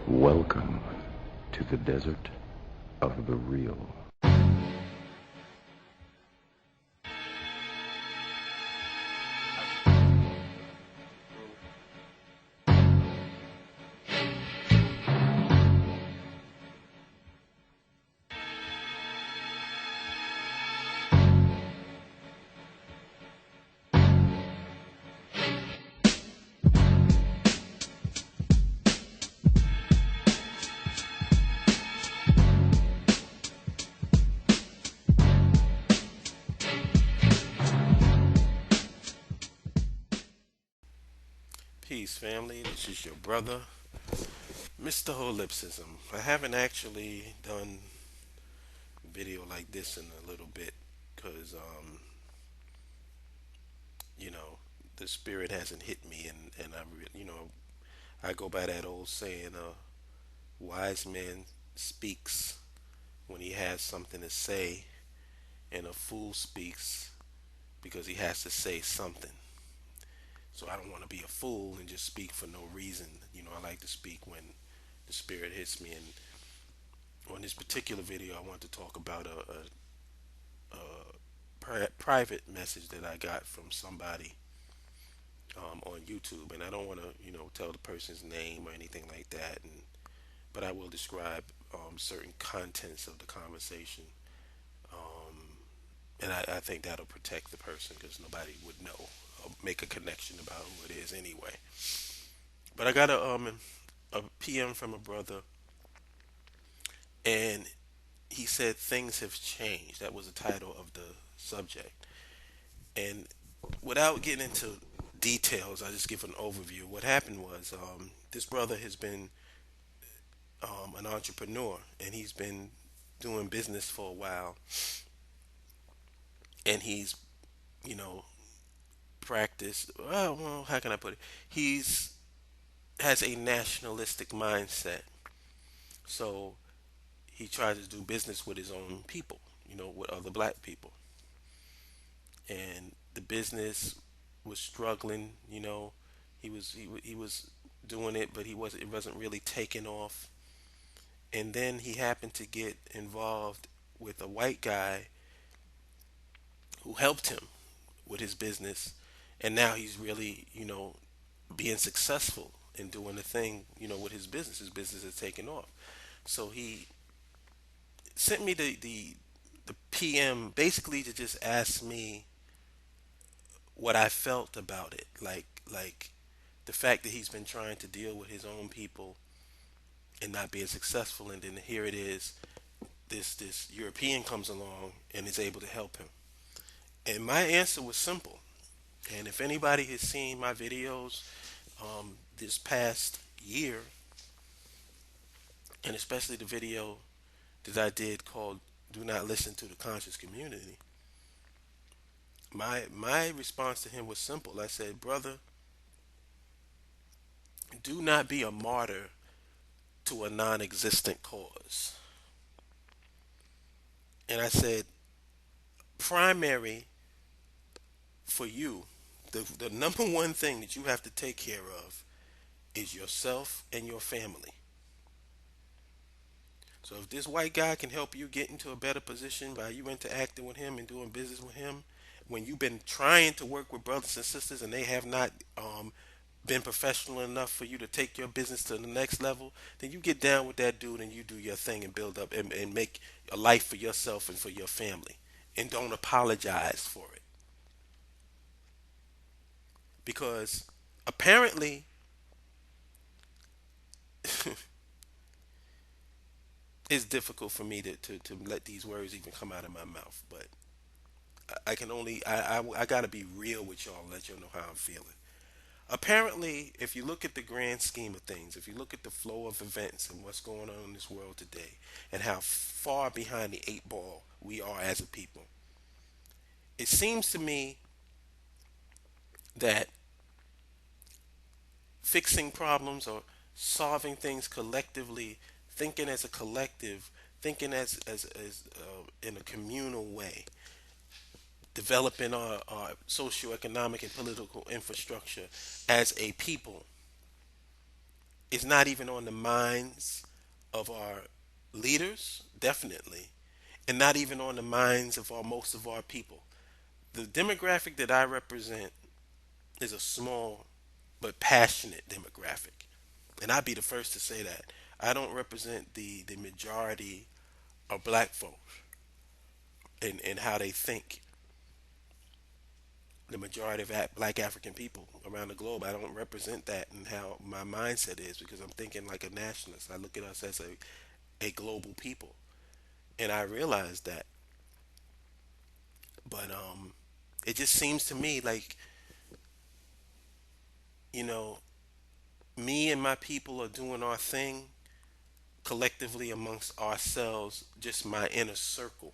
Welcome to the desert of the real. Peace, family. This is your brother, Mr. Holipsism. I haven't actually done a video like this in a little bit because, you know, the spirit hasn't hit me, and I go by that old saying, wise man speaks when he has something to say, and a fool speaks because he has to say something. So I don't want to be a fool and just speak for no reason. I like to speak when the spirit hits me. And on this particular video, I want to talk about a private message that I got from somebody on YouTube. And I don't want to, tell the person's name or anything like that. But I will describe certain contents of the conversation. And I think that'll protect the person because nobody would know or make a connection about who it is anyway. But I got a PM from a brother, and he said things have changed. That was the title of the subject. And without getting into details, I just give an overview. What happened was this brother has been an entrepreneur, and he's been doing business for a while, and he's you know practiced. Well, how can I put it? He's has a nationalistic mindset. So he tries to do business with his own people, with other black people. And the business was struggling, he was doing it, but it wasn't really taking off. And then he happened to get involved with a white guy who helped him with his business, and now he's really, being successful in doing the thing, with his business. His business is taking off. So he sent me the PM basically to just ask me what I felt about it, like the fact that he's been trying to deal with his own people and not being successful, and then here it is, this European comes along and is able to help him. And my answer was simple. And if anybody has seen my videos this past year, and especially the video that I did called "Do Not Listen to the Conscious Community," my response to him was simple. I said, "Brother, do not be a martyr to a non-existent cause." And I said, primary for you, the number one thing that you have to take care of is yourself and your family. So if this white guy can help you get into a better position by you interacting with him and doing business with him, when you've been trying to work with brothers and sisters and they have not been professional enough for you to take your business to the next level, then you get down with that dude and you do your thing and build up and make a life for yourself and for your family. And don't apologize for it. Because apparently it's difficult for me to let these words even come out of my mouth. But I can only, I got to be real with y'all and let y'all know how I'm feeling. Apparently, if you look at the grand scheme of things, if you look at the flow of events and what's going on in this world today, and how far behind the eight ball we are as a people, it seems to me that fixing problems or solving things collectively, thinking as a collective, thinking as in a communal way, developing our socioeconomic and political infrastructure as a people It's not even on the minds of our leaders, definitely, and not even on the minds of most of our people. The demographic that I represent is a small but passionate demographic. And I'd be the first to say that. I don't represent the majority of black folks and how they think. The majority of black African people around the globe, I don't represent that and how my mindset is because I'm thinking like a nationalist. I look at us as a global people. And I realize that. But it just seems to me like, you know, me and my people are doing our thing collectively amongst ourselves, just my inner circle.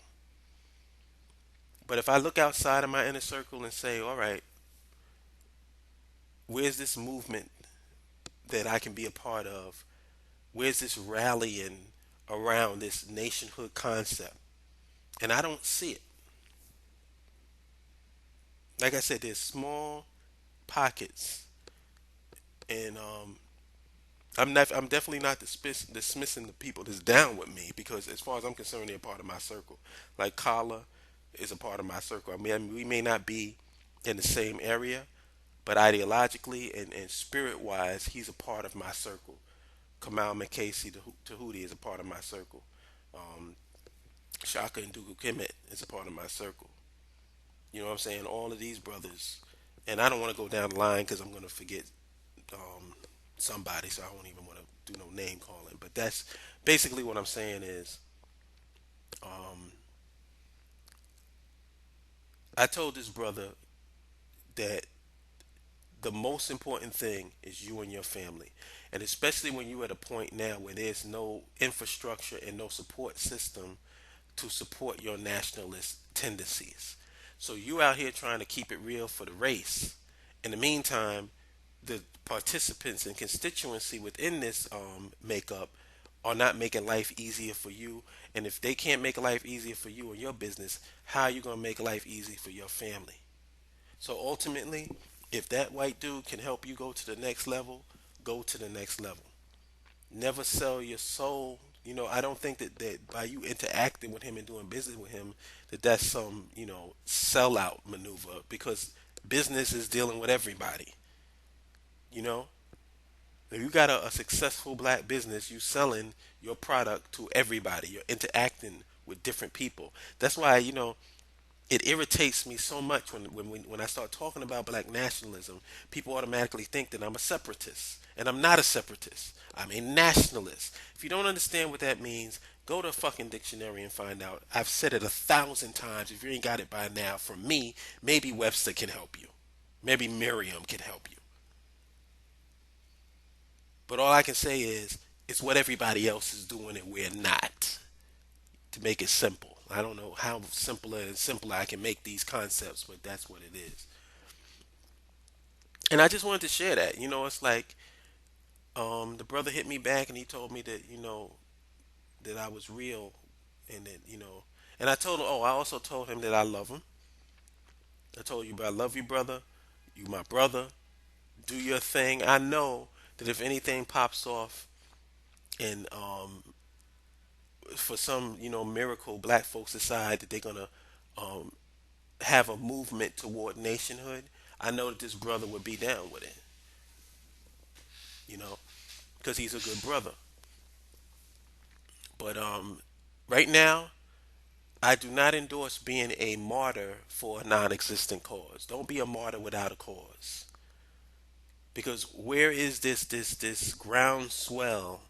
But if I look outside of my inner circle and say, all right, where's this movement that I can be a part of? Where's this rallying around this nationhood concept? And I don't see it. Like I said, there's small pockets, and I'm definitely not dismissing the people that's down with me because, as far as I'm concerned, they're a part of my circle. Like Kala is a part of my circle. I mean, we may not be in the same area, but ideologically and spirit wise, he's a part of my circle. Kamal McCasey, the Tahuti, is a part of my circle. Um, Shaka and Dugu Kemet is a part of my circle. You know what I'm saying? All of these brothers, and I don't want to go down the line because I'm going to forget um, somebody, so I won't even want to do no name calling. But that's basically what I'm saying is, um, I told this brother that the most important thing is you and your family. And especially when you're at a point now where there's no infrastructure and no support system to support your nationalist tendencies. So you out here trying to keep it real for the race. In the meantime, the participants and constituency within this makeup are not making life easier for you. And if they can't make life easier for you and your business, how are you going to make life easy for your family? So ultimately, if that white dude can help you go to the next level, go to the next level. Never sell your soul. I don't think that by you interacting with him and doing business with him, that that's some, sellout maneuver because business is dealing with everybody. You know, if you got a successful black business, you selling your product to everybody. You're interacting with different people. That's why, it irritates me so much when I start talking about black nationalism. People automatically think that I'm a separatist, and I'm not a separatist. I'm a nationalist. If you don't understand what that means, go to a fucking dictionary and find out. I've said it 1,000 times. If you ain't got it by now, from me, maybe Webster can help you. Maybe Miriam can help you. But all I can say is it's what everybody else is doing and we're not. To make it simple. I don't know how simpler and simpler I can make these concepts, but that's what it is. And I just wanted to share that. It's like the brother hit me back and he told me that that I was real, and that and I told him. Oh, I also told him that I love him. I told you, but I love you, brother. You my brother. Do your thing. I know that if anything pops off and for some miracle, black folks decide that they're gonna um, have a movement toward nationhood, I know that this brother would be down with it, you know, because he's a good brother. But right now, I do not endorse being a martyr for a non-existent cause. Don't be a martyr without a cause. Because where is this groundswell,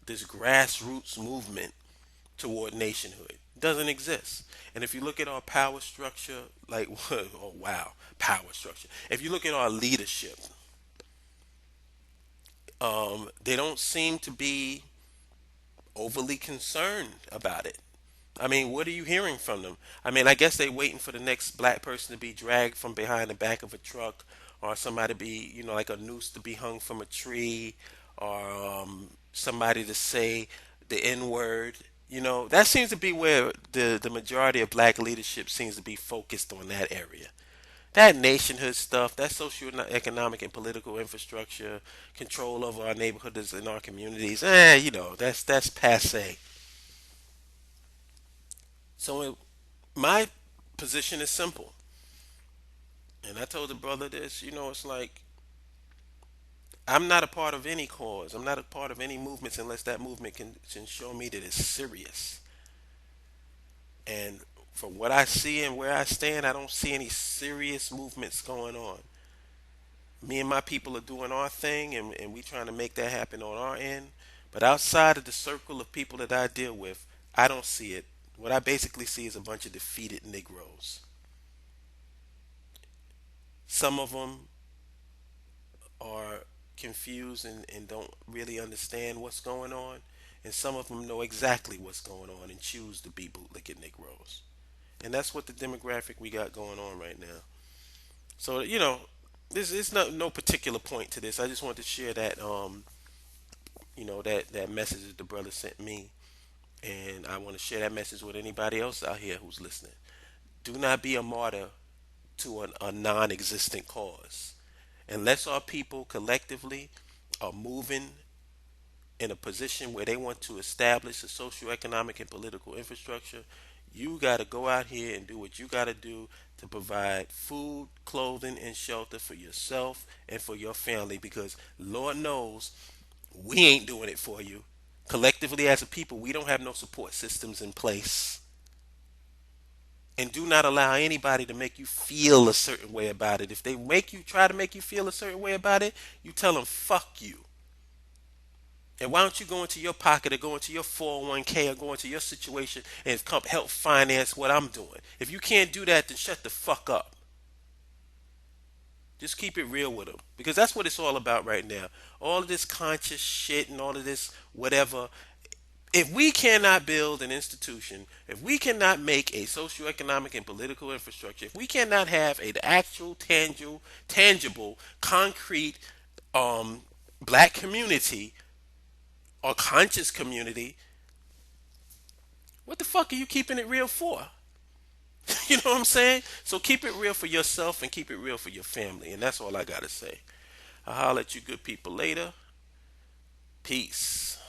this grassroots movement toward nationhood? It doesn't exist. And if you look at our power structure, like oh wow, power structure. If you look at our leadership, they don't seem to be overly concerned about it. I mean, what are you hearing from them? I mean, I guess they're waiting for the next black person to be dragged from behind the back of a truck, or somebody to be, like a noose to be hung from a tree, or somebody to say the N word. That seems to be where the majority of black leadership seems to be focused on that area. That nationhood stuff, that socio-economic and political infrastructure, control over our neighborhoods and our communities, that's passe. So my position is simple, and I told the brother this. It's like I'm not a part of any cause. I'm not a part of any movements unless that movement can show me that it's serious. And from what I see and where I stand, I don't see any serious movements going on. Me and my people are doing our thing, and we trying to make that happen on our end. But outside of the circle of people that I deal with, I don't see it. What I basically see is a bunch of defeated Negroes. Some of them are confused and don't really understand what's going on, and some of them know exactly what's going on and choose to be bootlicker Negroes. And that's what the demographic we got going on right now. So this is no particular point to this. I just want to share that that message that the brother sent me, and I want to share that message with anybody else out here who's listening. Do not be a martyr to a non-existent cause. Unless our people collectively are moving in a position where they want to establish a socioeconomic and political infrastructure, you got to go out here and do what you got to do to provide food, clothing, and shelter for yourself and for your family, because Lord knows we ain't doing it for you. Collectively as a people, we don't have no support systems in place. And do not allow anybody to make you feel a certain way about it. If they try to make you feel a certain way about it, you tell them fuck you. And why don't you go into your pocket or go into your 401k or go into your situation and help finance what I'm doing? If you can't do that, then shut the fuck up. Just keep it real with them. Because that's what it's all about right now. All of this conscious shit and all of this whatever. If we cannot build an institution, if we cannot make a socioeconomic and political infrastructure, if we cannot have an actual, tangible, concrete black community or conscious community, what the fuck are you keeping it real for? You know what I'm saying? So keep it real for yourself and keep it real for your family. And that's all I got to say. I'll holler at you good people later. Peace.